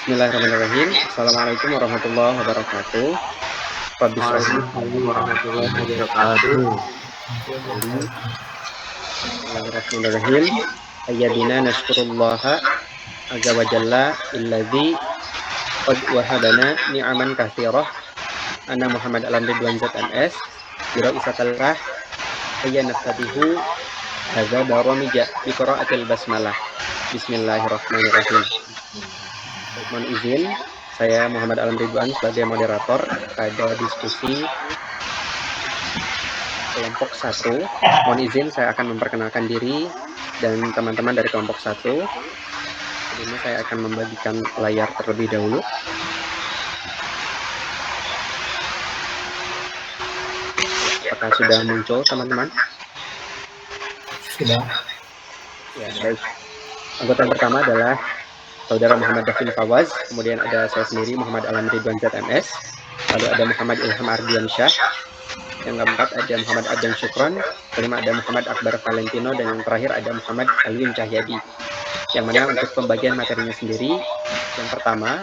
Bismillahirrahmanirrahim. Assalamualaikum warahmatullahi wabarakatuh. Rabbi shrah li Waalaikumsalam warahmatullahi wabarakatuh. sadri. Bismillahirrahmanirrahim. Ayyadina nashkurullaha azza wa jalla illadzi qad wahabana ni'aman katsirah. Ana Muhammad Alam Ridwan ZMS. Biro isatallah ayya naftatihu hadza baramija bi qiraatil basmalah. Bismillahirrahmanirrahim. Mohon izin, saya Muhammad Alam Ridwan sebagai moderator pada diskusi kelompok 1. Mohon izin, saya akan memperkenalkan diri dan teman-teman dari kelompok 1. Sebelumnya saya akan membagikan layar terlebih dahulu. Apakah sudah muncul, teman-teman? Sudah. Ya, baik. Anggota yang pertama adalah Saudara Muhammad Davin Fawaz, kemudian ada saya sendiri Muhammad Alam Ridwan ZMS, lalu ada Muhammad Ilham Ardiansyah, yang keempat ada Muhammad Adam Syukron, kelima ada Muhammad Akbar Valentino, dan yang terakhir ada Muhammad Alwin Cahyadi. Yang mana untuk pembagian materinya sendiri, yang pertama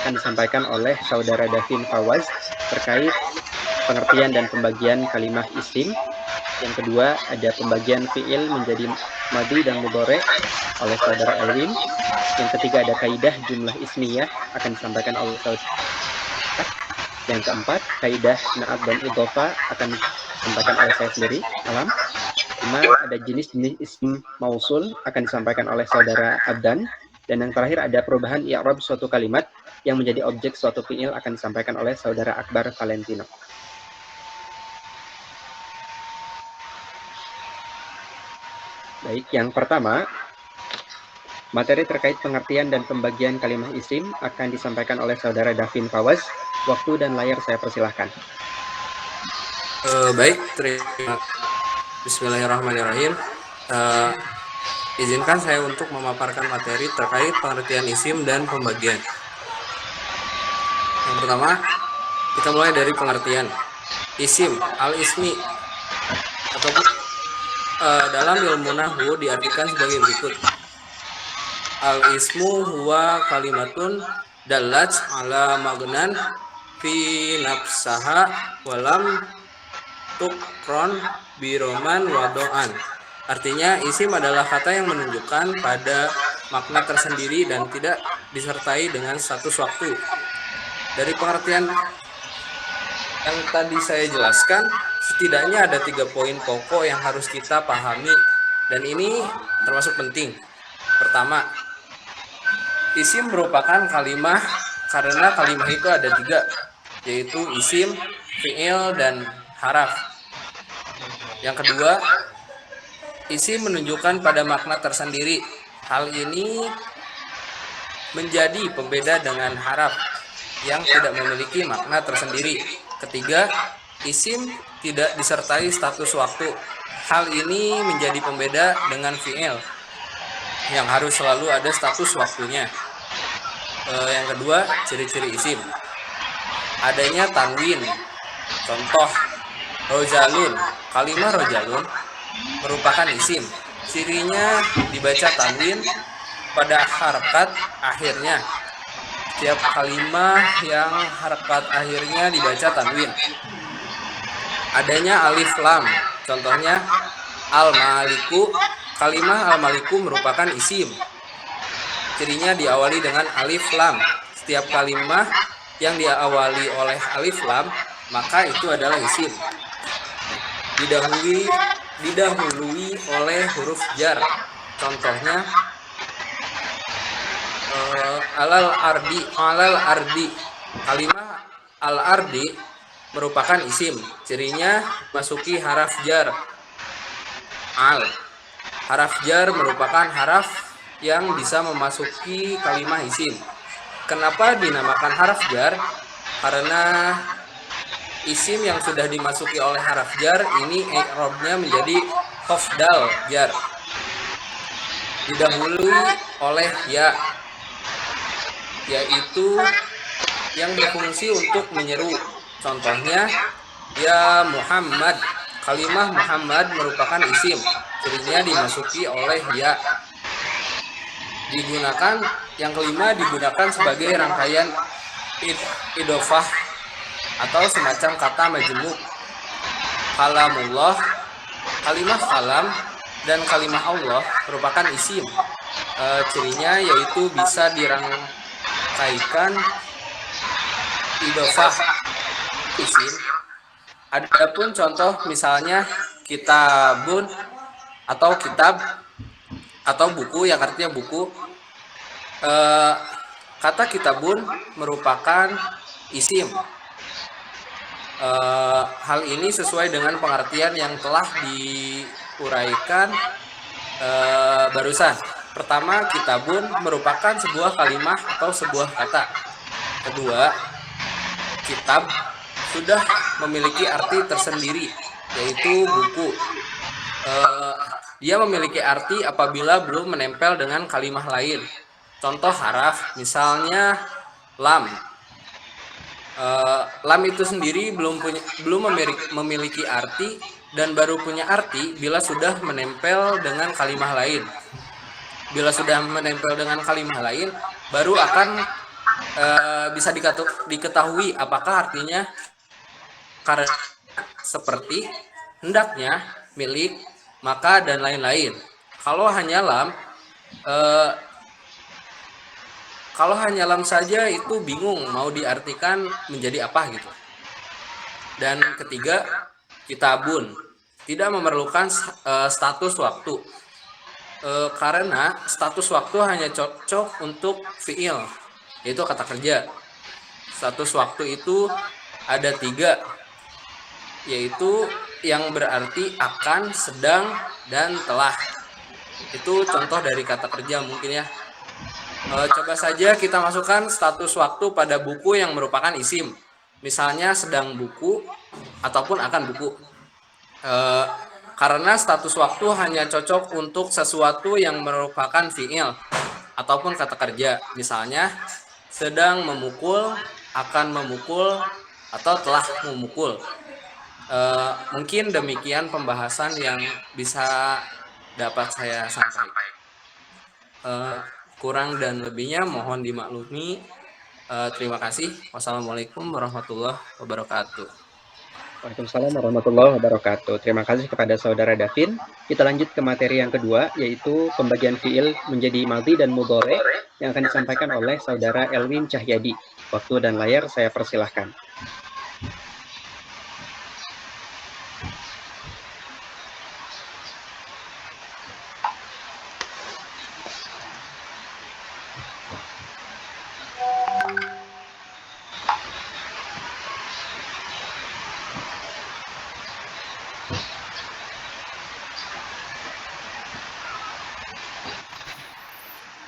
akan disampaikan oleh Saudara Davin Fawaz terkait pengertian dan pembagian kalimah isim. Yang kedua ada pembagian fiil menjadi madhi dan mudhari oleh Saudara Alwin. Yang ketiga ada kaidah jumlah ismiyah akan disampaikan oleh Saudara. Yang keempat, kaidah na'at dan idhofa akan disampaikan oleh saya sendiri, Alam. 5, ada jenis-jenis isim mausul akan disampaikan oleh Saudara Abdan. Dan yang terakhir ada perubahan i'rab suatu kalimat yang menjadi objek suatu fiil akan disampaikan oleh Saudara Akbar Valentino. Baik, yang pertama, materi terkait pengertian dan pembagian kalimah isim akan disampaikan oleh Saudara Davin Fawaz. Waktu dan layar saya persilahkan. Baik, terima kasih. Bismillahirrahmanirrahim. Izinkan saya untuk memaparkan materi terkait pengertian isim dan pembagian. Yang pertama, kita mulai dari pengertian. Isim, al-ismi, ataupun dalam ilmu nahwu diartikan sebagai berikut. Al-ismu huwa kalimatun dallat ala magnan fi nafsaha walam tukron biroman wadoan. Artinya isim adalah kata yang menunjukkan pada makna tersendiri dan tidak disertai dengan status waktu. Dari pengertian yang tadi saya jelaskan, setidaknya ada 3 poin pokok yang harus kita pahami, dan ini termasuk penting. Pertama, isim merupakan kalimah karena kalimah itu ada 3, yaitu isim, fiil, dan haraf. Yang kedua, isim menunjukkan pada makna tersendiri. Hal ini menjadi pembeda dengan haraf yang tidak memiliki makna tersendiri. Ketiga, isim tidak disertai status waktu. Hal ini menjadi pembeda dengan fiil yang harus selalu ada status waktunya. Yang kedua, ciri-ciri isim. Adanya tanwin. Contoh, rojalun. Kalimah rojalun merupakan isim. Cirinya dibaca tanwin pada harakat akhirnya. Setiap kalimah yang harakat akhirnya dibaca tanwin. Adanya alif lam. Contohnya al-maliku. Kalimah al-maliku merupakan isim. Cirinya diawali dengan alif lam. Setiap kalimah yang diawali oleh alif lam, maka itu adalah isim. Didahului oleh huruf jar. Contohnya alal ardi. Kalimah al ardi merupakan isim. Cirinya masuki haraf jar al. Haraf jar merupakan haraf yang bisa memasuki kalimah isim. Kenapa dinamakan haraf jar? Karena isim yang sudah dimasuki oleh haraf jar ini i'rabnya menjadi khafdal jar, didahului oleh ya, yaitu yang berfungsi untuk menyeru. Contohnya ya Muhammad. Kalimah Muhammad merupakan isim. Cirinya dimasuki oleh ya. Yang kelima digunakan sebagai rangkaian idofah atau semacam kata majemuk. Kalamullah, kalimah kalam dan kalimah Allah merupakan isim. Cirinya yaitu bisa dirangkaikan idofah isim. Adapun contoh misalnya kitabun atau kitab atau buku yang artinya buku. Kata kitabun merupakan isim. Hal ini sesuai dengan pengertian yang telah diuraikan barusan. Pertama, kitabun merupakan sebuah kalimat atau sebuah kata. Kedua, kitab sudah memiliki arti tersendiri, yaitu buku. Dia memiliki arti apabila belum menempel dengan kalimat lain. Contoh haraf, misalnya lam. Lam itu sendiri belum memiliki arti dan baru punya arti bila sudah menempel dengan kalimat lain. Bila sudah menempel dengan kalimat lain, baru akan bisa diketahui apakah artinya, karena seperti hendaknya, milik, maka dan lain-lain. Kalau hanya lam saja itu bingung mau diartikan menjadi apa gitu. Dan ketiga, kitabun tidak memerlukan status waktu, karena status waktu hanya cocok untuk fiil, yaitu kata kerja. Status waktu itu ada 3, yaitu yang berarti akan, sedang, dan telah. Itu contoh dari kata kerja mungkin ya. Coba saja kita masukkan status waktu pada buku yang merupakan isim. Misalnya sedang buku ataupun akan buku. Karena status waktu hanya cocok untuk sesuatu yang merupakan fiil ataupun kata kerja. Misalnya sedang memukul, akan memukul, atau telah memukul. Mungkin demikian pembahasan yang bisa dapat saya sampaikan. Kurang dan lebihnya mohon dimaklumi. Terima kasih. Wassalamualaikum warahmatullahi wabarakatuh. Waalaikumsalam warahmatullahi wabarakatuh. Terima kasih kepada saudara Davin. Kita lanjut ke materi yang kedua, yaitu pembagian fiil menjadi madhi dan mudhari yang akan disampaikan oleh saudara Elwin Cahyadi. Waktu dan layar saya persilahkan.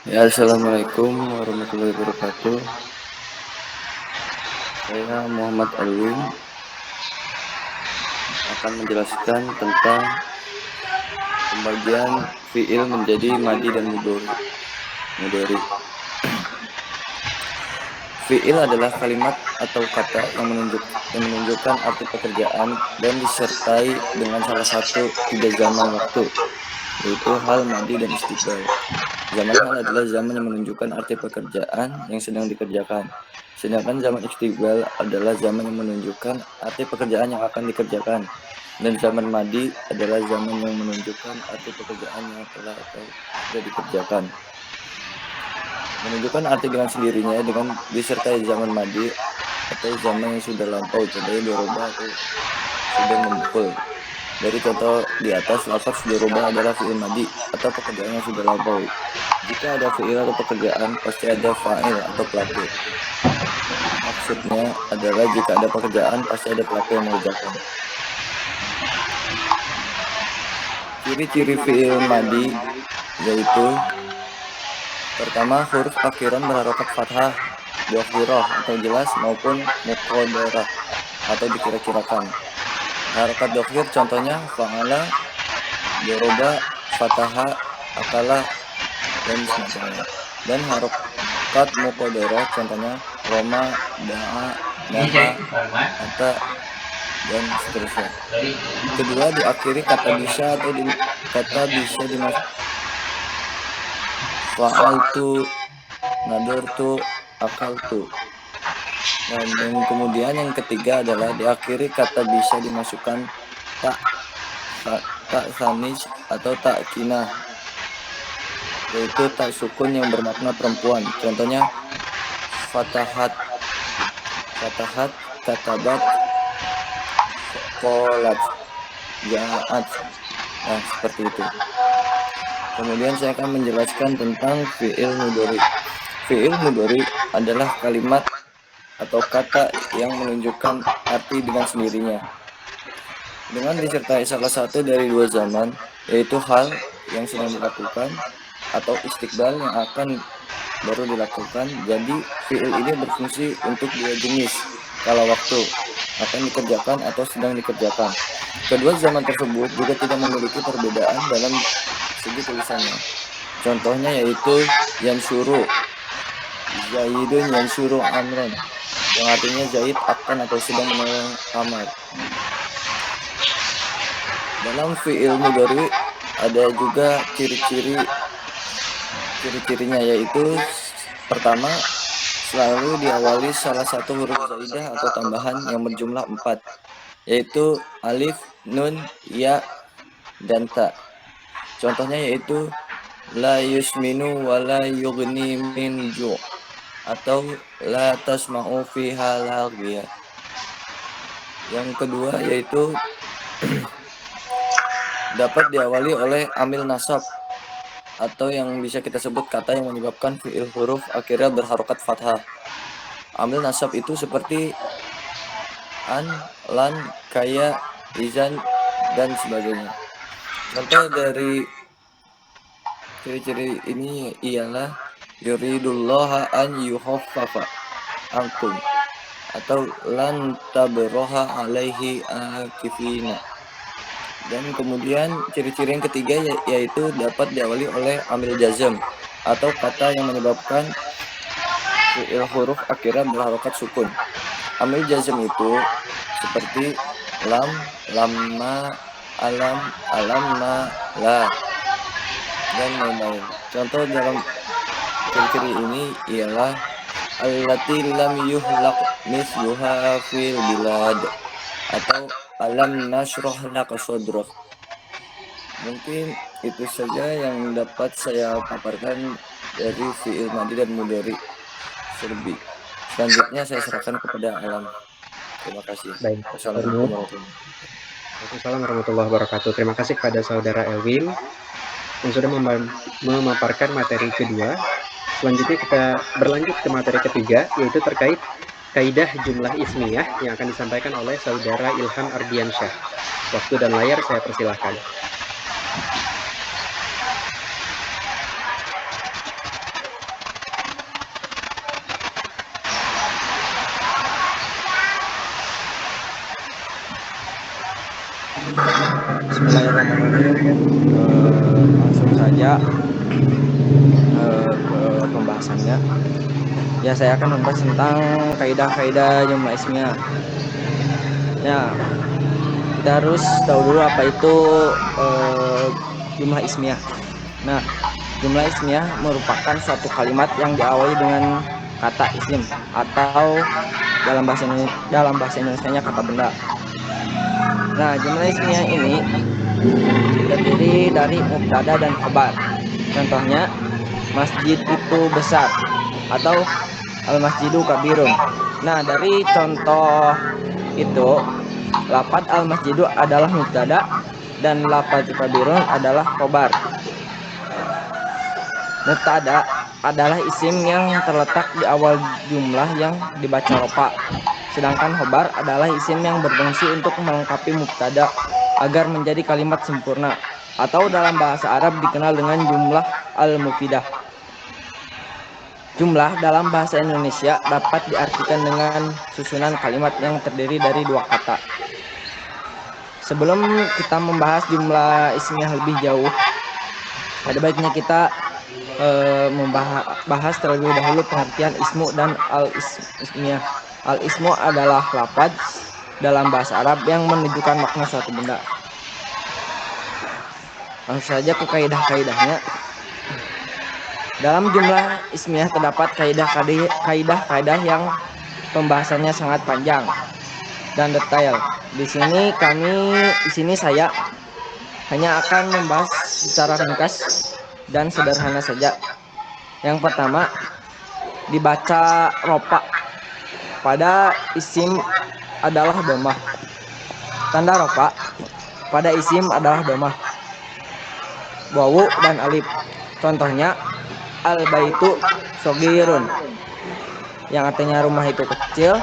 Ya, Assalamualaikum warahmatullahi wabarakatuh. Saya Muhammad Alwin akan menjelaskan tentang pembagian fiil menjadi madhi dan mudhari. Fiil adalah kalimat atau kata yang menunjukkan arti pekerjaan dan disertai dengan salah satu 3 zaman waktu, yaitu hal, madhi, dan istiqbal. Zaman hal adalah zaman yang menunjukkan arti pekerjaan yang sedang dikerjakan. Sedangkan zaman istiqbal adalah zaman yang menunjukkan arti pekerjaan yang akan dikerjakan. Dan zaman madhi adalah zaman yang menunjukkan arti pekerjaan yang telah atau sudah dikerjakan. Menunjukkan arti dengan sendirinya dengan disertai zaman madhi atau zaman yang sudah lampau, contohnya doroba atau sudah memukul. Dari contoh di atas, lafaz doroba adalah fi'il madhi atau pekerjaan yang sudah lampau. Jika ada fi'il atau pekerjaan, pasti ada fa'il atau pelaku. Maksudnya adalah jika ada pekerjaan, pasti ada pelaku yang mengerjakan. Ciri-ciri fi'il madhi yaitu: pertama, huruf akhiran berharokat fathah, dhakhirah atau jelas maupun muqaddarah atau dikira-kirakan. Harokat dhakhir contohnya fa'ala, doroba, fataha, akala, dan semacamnya. Dan harokat muqaddarah contohnya roma, da'a, naha, ata, dan seterusnya. Kedua, diakhiri kata bisa atau kata bisa dimasukkan fa'altu, nadartu, akaltu. Dan yang kemudian yang ketiga adalah diakhiri kata bisa dimasukkan tak tak sanis atau tak kinah, yaitu tak sukun yang bermakna perempuan. Contohnya fatahat, fatahat, katabat, qolat, jaat. Nah, seperti itu. Kemudian saya akan menjelaskan tentang fi'il mudhari. Fi'il mudhari adalah kalimat atau kata yang menunjukkan arti dengan sendirinya, dengan disertai salah satu dari dua zaman, yaitu hal yang sedang dilakukan atau istiqbal yang akan baru dilakukan. Jadi fi'il ini berfungsi untuk dua jenis kala waktu, akan dikerjakan atau sedang dikerjakan. Kedua zaman tersebut juga tidak memiliki perbedaan dalam segi tulisannya. Contohnya yaitu yansuru, Zaidun yansuru amron, yang artinya Zaid akan atau sedang menolong Amar. Dalam fi'il mudhari ada juga ciri-cirinya, yaitu pertama, selalu diawali salah satu huruf zaidah atau tambahan yang berjumlah 4, yaitu alif, nun, ya, dan ta. Contohnya yaitu la yusminu wa la yughni min ju', atau la tasma'u fiha laghiya. Yang kedua yaitu dapat diawali oleh amil nasab, atau yang bisa kita sebut kata yang menyebabkan fi'il huruf akhirnya berharokat fathah. Amil nasab itu seperti an, lan, kaya, izan, dan sebagainya. Contoh dari ciri-ciri ini ialah yuridullaha an yukhaffafa ankum, atau lan tabroha alaihi akifina. Dan kemudian ciri-ciri yang ketiga yaitu dapat diawali oleh amil jazm, atau kata yang menyebabkan fi'il huruf akhirnya berharokat sukun. Amil jazm itu seperti lam, lamma, alam, alamma, la, dan lain-lain. Contoh dalam ciri-ciri ini ialah allati lam yuhlaq misluha fil bilad, atau alam nasroh laka sodroh. Mungkin itu saja yang dapat saya paparkan dari fi'il madi dan mudhari selebih. Selanjutnya saya serahkan kepada Alam. Terima kasih. Baik. Wassalamualaikum warahmatullahi wabarakatuh. Waalaikumsalam warahmatullahi wabarakatuh. Terima kasih kepada saudara Elwin yang sudah memaparkan materi kedua. Selanjutnya kita berlanjut ke materi ketiga, yaitu terkait kaidah jumlah ismiyah yang akan disampaikan oleh saudara Ilham Ardiansyah. Waktu dan layar saya persilahkan. Bismillahirrahmanirrahim. Langsung saja ke pembahasannya. Ya, saya akan membahas tentang kaidah-kaidah jumlah ismiyah. Ya, kita harus tahu dulu apa itu jumlah ismiyah. Nah, jumlah ismiyah merupakan suatu kalimat yang diawali dengan kata isim, atau dalam bahasa Indonesianya kata benda. Nah, jumlah ismiyah ini terdiri dari mubtada dan khabar. Contohnya, masjid itu besar, atau al-masjidu kabirun. Nah, dari contoh itu, lafaz al-masjidu adalah mubtada dan lafaz kabirun adalah khabar. Mubtada adalah isim yang terletak di awal jumlah yang dibaca rofa. Sedangkan khobar adalah isim yang berfungsi untuk melengkapi mubtada agar menjadi kalimat sempurna, atau dalam bahasa Arab dikenal dengan jumlah al-mufidah. Jumlah dalam bahasa Indonesia dapat diartikan dengan susunan kalimat yang terdiri dari dua kata. Sebelum kita membahas jumlah ismiyah lebih jauh, ada baiknya kita membahas terlebih dahulu pengertian ismu dan al-ismiyah. Al-ismu adalah lafaz dalam bahasa Arab yang menunjukkan makna suatu benda. Langsung saja ke kaidah-kaidahnya. Dalam jumlah ismiyah terdapat kaidah-kaidah yang pembahasannya sangat panjang dan detail. Di sini saya hanya akan membahas secara ringkas dan sederhana saja. Yang pertama, dibaca ropa pada isim adalah domah. Tanda ropa pada isim adalah domah, wawu dan alif. Contohnya, al-baitu sogirun, yang artinya rumah itu kecil.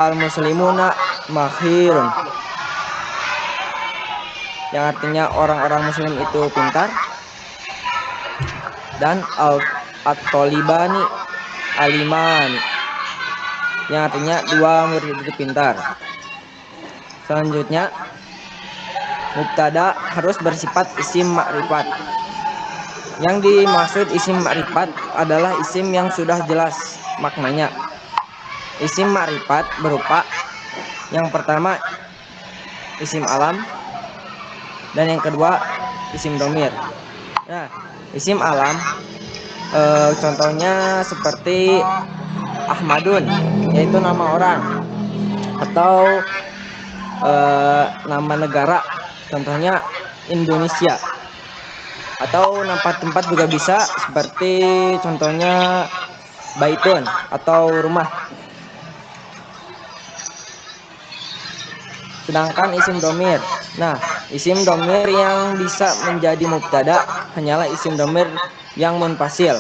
Al-muslimuna makhirun, yang artinya orang-orang muslim itu pintar. Dan at-tolibani alimani, yang artinya dua murid itu pintar. Selanjutnya, mubtada harus bersifat isim makrifat. Yang dimaksud isim makrifat adalah isim yang sudah jelas maknanya. Isim makrifat berupa yang pertama isim alam dan yang kedua isim domir. Nah, isim alam contohnya seperti Ahmadun, yaitu nama orang, atau nama negara, contohnya Indonesia, atau nama tempat juga bisa, seperti contohnya baitun atau rumah. Sedangkan isim domir, nah isim domir yang bisa menjadi mubtada hanyalah isim domir yang munfasil,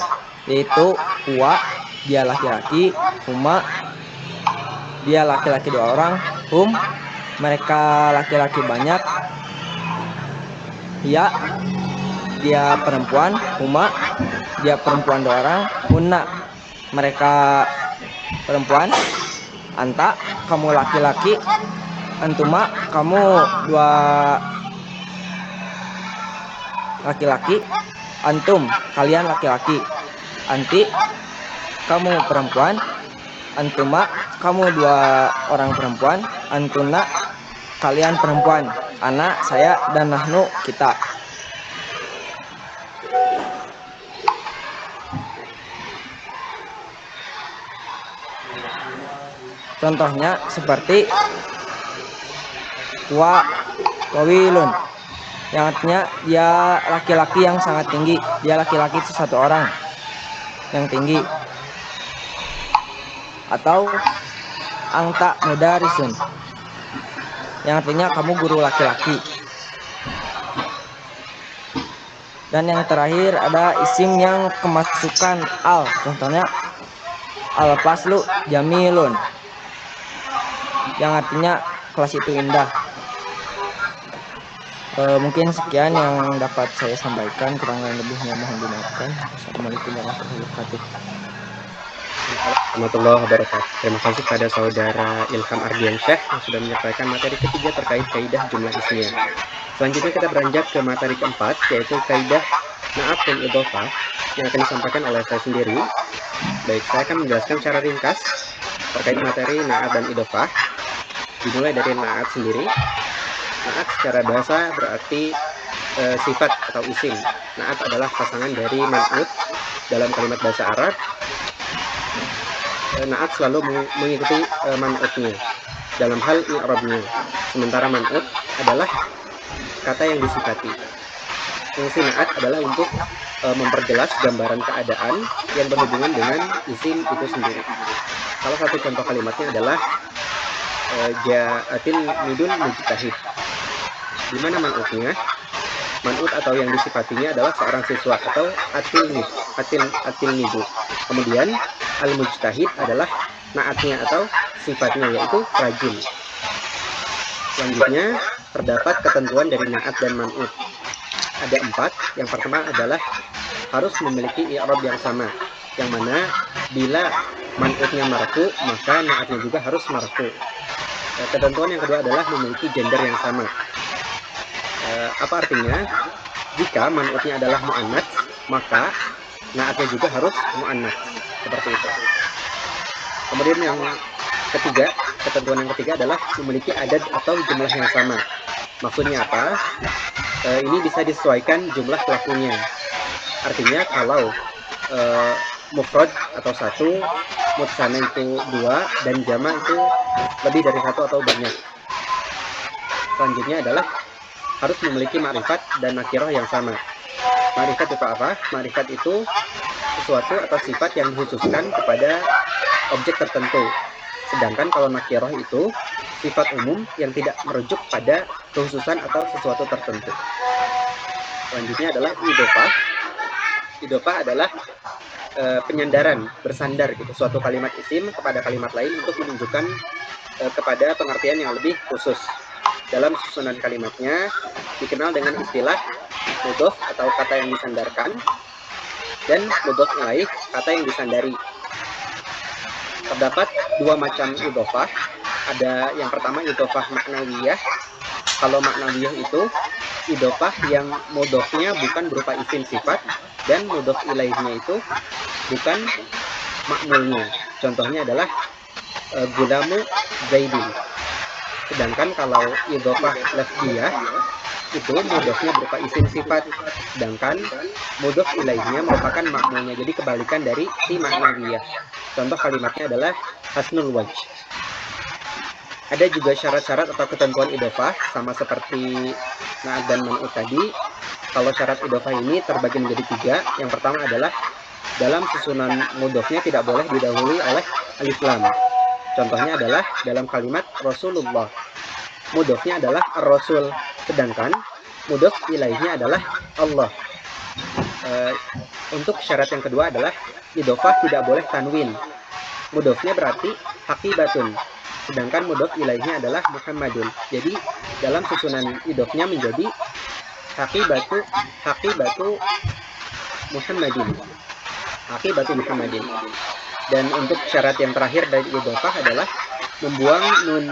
yaitu huwa, dia laki-laki, huma, dia laki-laki 2 orang, hum, mereka laki-laki banyak, ya, dia perempuan, huma, dia perempuan 2 orang, hunna, mereka perempuan, anta, kamu laki-laki, antuma, kamu 2 laki-laki, antum, kalian laki-laki, anti, kamu perempuan, antuma, kamu 2 orang perempuan, antuna, kalian perempuan, anak, saya, dan nahnu, kita. Contohnya seperti wawilun, yang artinya dia laki-laki yang sangat tinggi, dia laki-laki itu 1 orang yang tinggi. Atau anta mudarisun, yang artinya kamu guru laki-laki. Dan yang terakhir ada isim yang kemasukan al, contohnya al-faslu jamilun, yang artinya kelas itu indah. Mungkin sekian yang dapat saya sampaikan, kurang lebihnya mohon dimaafkan. Assalamualaikum warahmatullahi wabarakatuh. Warahmatullahi wabarakatuh. Terima kasih kepada saudara Ilham Ardiansyah yang sudah menyampaikan materi ketiga terkait kaidah jumlah ismiyah. Selanjutnya kita beranjak ke materi keempat, yaitu kaidah na'at dan idhofah yang akan disampaikan oleh saya sendiri. Baik, saya akan menjelaskan secara ringkas terkait materi na'at dan idhofah. Dimulai dari na'at sendiri. Na'at secara bahasa berarti sifat atau isim. Na'at adalah pasangan dari man'ut dalam kalimat bahasa Arab. Na'at selalu mengikuti man'utnya dalam hal i'rabnya. Sementara man'ut adalah kata yang disifati. Fungsi na'at adalah untuk memperjelas gambaran keadaan yang berhubungan dengan isim itu sendiri. Salah satu contoh kalimatnya adalah ja'atin midun mujtahid. Di mana man'utnya? Man'ut atau yang disifatinya adalah seorang siswa atau atil nidu. Kemudian al-mujtahid adalah na'atnya atau sifatnya, yaitu rajin. Selanjutnya terdapat ketentuan dari na'at dan man'ut. Ada 4. Yang pertama adalah harus memiliki i'rab yang sama, yang mana bila man'utnya marfu maka na'atnya juga harus marfu. Ketentuan yang kedua adalah memiliki gender yang sama. Apa artinya? Jika man'utnya adalah mu'annats, maka na'atnya juga harus mu'annats, seperti itu. Kemudian yang ketiga, ketentuan yang ketiga adalah memiliki adad atau jumlah yang sama. Maksudnya apa? Ini bisa disesuaikan jumlah pelakunya. Artinya kalau mufrad atau satu, mutsanna itu dua, dan jama itu lebih dari satu atau banyak. Selanjutnya adalah harus memiliki ma'rifat dan nakirah yang sama. Ma'rifat itu apa? Ma'rifat itu sesuatu atau sifat yang dikhususkan kepada objek tertentu. Sedangkan kalau nakirah itu sifat umum yang tidak merujuk pada kekhususan atau sesuatu tertentu. Selanjutnya adalah idhofah. Idhofah adalah penyandaran, bersandar gitu, suatu kalimat isim kepada kalimat lain untuk menunjukkan kepada pengertian yang lebih khusus. Dalam susunan kalimatnya dikenal dengan istilah mudhof atau kata yang disandarkan, dan mudhof ilaih, kata yang disandari. Terdapat dua macam idhofah. Ada yang pertama idhofah maknawiyah. Kalau maknawiyah itu idhofah yang mudhofnya bukan berupa isim sifat, dan mudhof ilaihnya itu bukan makmulnya. Contohnya adalah gulamu zaidin. Sedangkan kalau idhofah lafziyah itu mudhofnya berupa isim sifat, sedangkan mudhof ilaihnya merupakan makmulnya. Jadi kebalikan dari si maknawiyah. Contoh kalimatnya adalah hasnul wajh. Ada juga syarat-syarat atau ketentuan idhofah sama seperti na'at dan man'ut tadi. Kalau syarat idhofah ini terbagi menjadi tiga. Yang pertama adalah dalam susunan mudhofnya tidak boleh didahului oleh alif lam. Contohnya adalah dalam kalimat Rasulullah, mudhofnya adalah ar-rasul, sedangkan mudhof ilaihnya adalah Allah. Untuk syarat yang kedua adalah idhofah tidak boleh tanwin. Mudhofnya berarti haqibatun, sedangkan mudhof ilaihnya adalah Muhammadun. Jadi dalam susunan idhofnya menjadi haqibatu Muhammadin. Haqibatu Muhammadin. Dan untuk syarat yang terakhir dari idhofah adalah membuang nun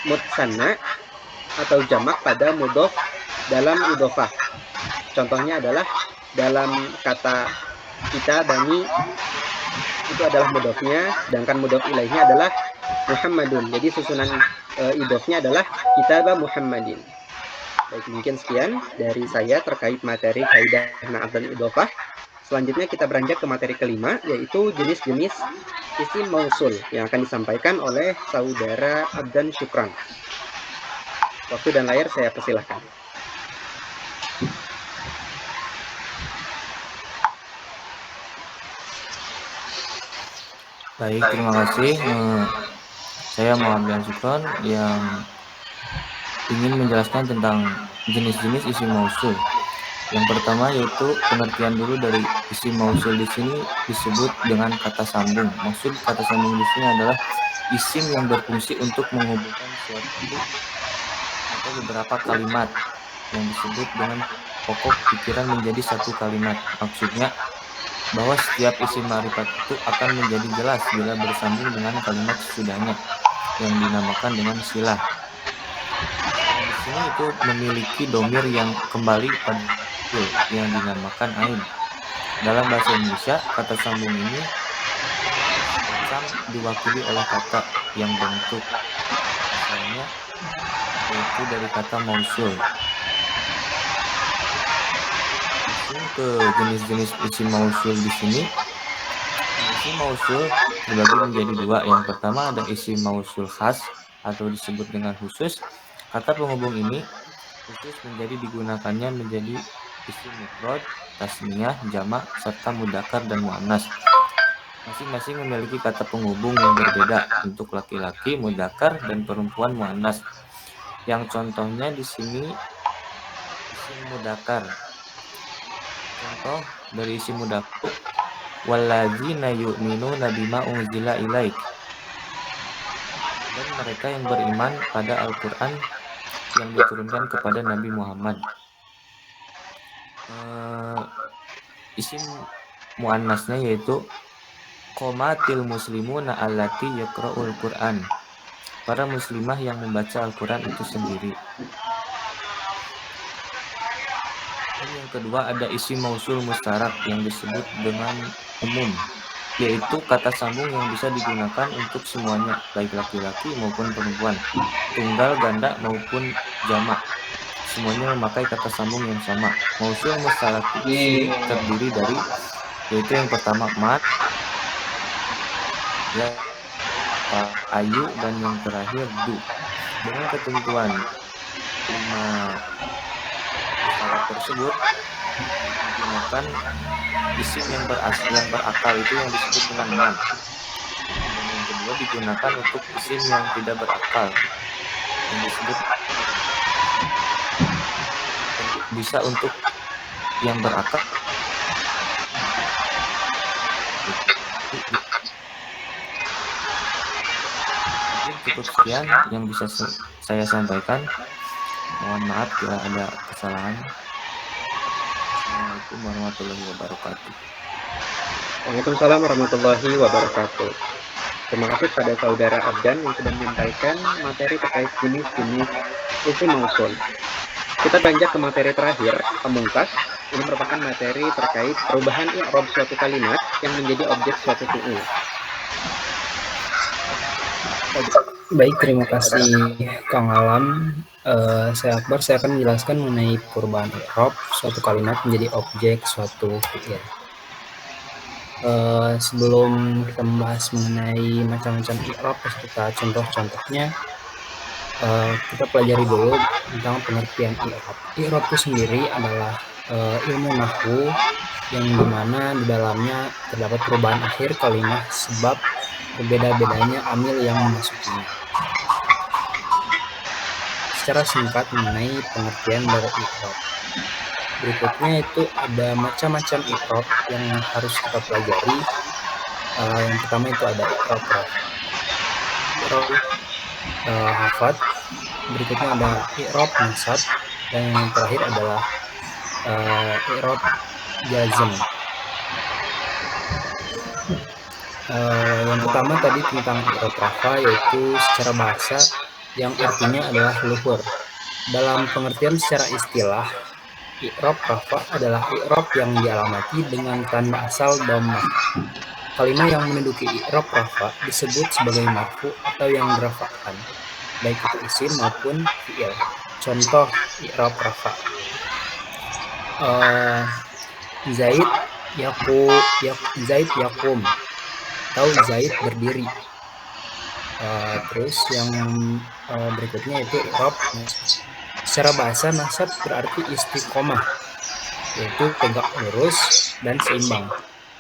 mutsanna atau jamak pada mudhof dalam idhofah. Contohnya adalah dalam kata kita bani, itu adalah mudhofnya, sedangkan mudhof ilaihnya adalah Muhammadun. Jadi susunan idhofnya adalah kitabah Muhammadin. Baik, mungkin sekian dari saya terkait materi kaidah na'at dan idhofah. Selanjutnya kita beranjak ke materi kelima, yaitu jenis-jenis isim mausul yang akan disampaikan oleh saudara Abdan Syukran. Waktu dan layar saya persilahkan. Baik, terima kasih. Saya Muhammad Syukron yang ingin menjelaskan tentang jenis-jenis isim mausul. Yang pertama yaitu pengertian dulu dari isim mausul. Di sini disebut dengan kata sambung. Maksud kata sambung di sini adalah isim yang berfungsi untuk menghubungkan suatu atau beberapa kalimat yang disebut dengan pokok pikiran menjadi satu kalimat. Maksudnya bahwa setiap isim ma'rifat itu akan menjadi jelas bila bersambung dengan kalimat sesudahnya yang dinamakan dengan silah. Di sini itu memiliki domir yang kembali pada yang dinamakan ain. Dalam bahasa Indonesia, kata sambung ini macam diwakili oleh kata yang bentuk asalnya yaitu dari kata mausul. Ke jenis-jenis isim mausul di sini. Isim mausul terbagi menjadi dua. Yang pertama ada isim mausul khas atau disebut dengan khusus. Kata penghubung ini khusus menjadi digunakannya menjadi isim mufrad, tasniyah, jamak, serta mudzakkar dan muannas. Masing-masing memiliki kata penghubung yang berbeda untuk laki-laki mudzakkar dan perempuan muannas. Yang contohnya di sini isim mudzakkar. Contoh dari isim mudzakkar, walladzina yu'minuna bima unzila ilaik. Dan mereka yang beriman pada Al-Qur'an yang diturunkan kepada Nabi Muhammad. Isim muannasnya yaitu qomatil muslimuna allati yaqra'ul Qur'an. Para muslimah yang membaca Al-Qur'an itu sendiri. Dan yang kedua ada isim mausul mustarak yang disebut dengan umum, yaitu kata sambung yang bisa digunakan untuk semuanya, baik laki-laki maupun perempuan, tunggal, ganda maupun jamak. semuanya memakai kata sambung yang sama. Mausul mustalatil isim terdiri dari, yaitu yang pertama mat, ya, ayu, dan yang terakhir du. Dengan ketentuan 5 syarat tersebut digunakan isim yang berakal itu yang disebut dengan man. Dan yang kedua digunakan untuk isim yang tidak berakal yang disebut bisa untuk yang berakal. Mungkin cukup sekian yang bisa saya sampaikan. Mohon maaf bila ada kesalahan. Assalamualaikum warahmatullahi wabarakatuh. Waalaikumsalam warahmatullahi wabarakatuh. Terima kasih pada saudara Abdan yang sudah menyampaikan materi terkait jenis-jenis isim mausul. Kita beranjak ke materi terakhir, pemungkas. Ini merupakan materi terkait perubahan i'rab suatu kalimat yang menjadi objek suatu fi'il. Baik, terima kasih Kang Alam. Saya Akbar, saya akan menjelaskan mengenai perubahan i'rab suatu kalimat menjadi objek suatu fi'il. Sebelum kita membahas mengenai macam-macam i'rab beserta contoh-contohnya, kita pelajari dulu tentang pengertian i'rab. I'rab itu sendiri adalah ilmu nahwu yang dimana di dalamnya terdapat perubahan akhir kalimat sebab berbeda-bedanya amil yang memasukinya. Secara singkat mengenai pengertian dari i'rab. Berikutnya itu ada macam-macam i'rab yang harus kita pelajari. Yang pertama itu ada i'rab hafad. Berikutnya ada i'rab nasab, dan yang terakhir adalah i'rab jazm. Yang pertama tadi tentang i'rab rafa, yaitu secara bahasa yang artinya adalah luhur. Dalam pengertian secara istilah, i'rab rafa adalah i'rab yang dialamati dengan tanda asal dhammah. Kalimat yang menduduki i'rab rafa disebut sebagai marfu atau yang dirafa'kan, baik itu isim maupun fi'il. Contoh i'rab rafa: Zaid yakum atau Zaid berdiri. Terus yang berikutnya itu i'rab secara bahasa nasab berarti istiqomah, yaitu tegak lurus dan seimbang.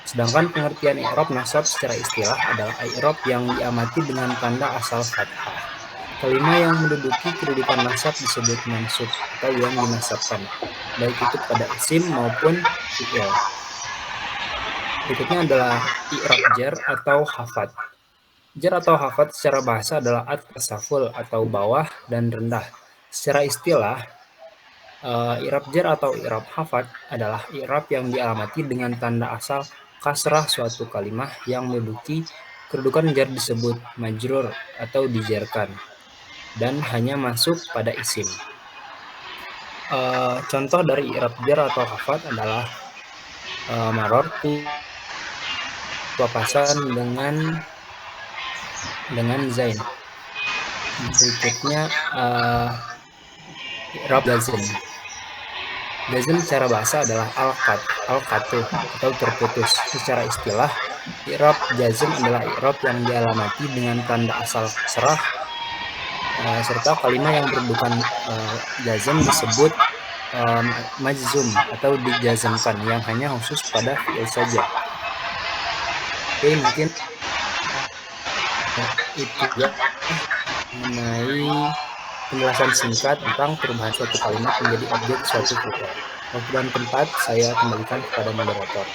Sedangkan pengertian i'rab nasab secara istilah adalah i'rab yang diamati dengan tanda asal fathah. Kalimat yang menduduki kedudukan nasab disebut mansub atau yang dinasabkan, baik itu pada isim maupun fi'il. Berikutnya adalah i'rab jar atau hafad. Jar atau hafad secara bahasa adalah at-tasaful atau bawah dan rendah. Secara istilah, i'rab jar atau i'rab hafad adalah i'rab yang dialamati dengan tanda asal kasrah suatu kalimat yang menduduki kedudukan jar disebut majrur atau dijarkan dan hanya masuk pada isim. Contoh dari i'rab jar atau hafad adalah marartu, papasan dengan Zain. Berikutnya i'rab jazm. Jazm secara bahasa adalah al-qatuh atau terputus. Secara istilah, i'rab jazm adalah i'rab yang dialamati dengan tanda asal kasrah serta kalimat yang berkedudukan jazm disebut majzum atau dijazmkan yang hanya khusus pada fi'il saja. Oke, mungkin itu ya mengenai penjelasan singkat tentang perubahan suatu kalimat menjadi objek suatu fi'il. Waktu dan tempat saya kembalikan kepada moderator.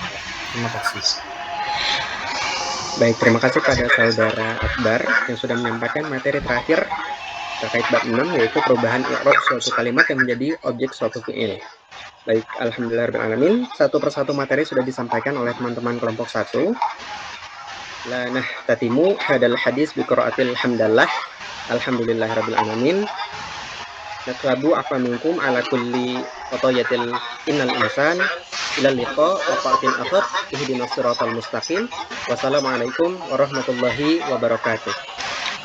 Terima kasih. Baik, terima kasih pada saudara Akbar yang sudah menyampaikan materi terakhir terkait bab 6, yaitu perubahan i'rab suatu kalimat yang menjadi objek suatu fi'il. Baik, alhamdulillahirrahmanirrahim. Satu persatu materi sudah disampaikan oleh teman-teman kelompok 1. La nahtatimu hadal hadis bi qiraatil hamdallah. Alhamdulillahirabbil alamin. Natlabu afa minkum ala kulli qatayatil innal insan ila liqa wa qa'atin akhar ihdinas siratal mustaqim. Wassalamualaikum warahmatullahi wabarakatuh.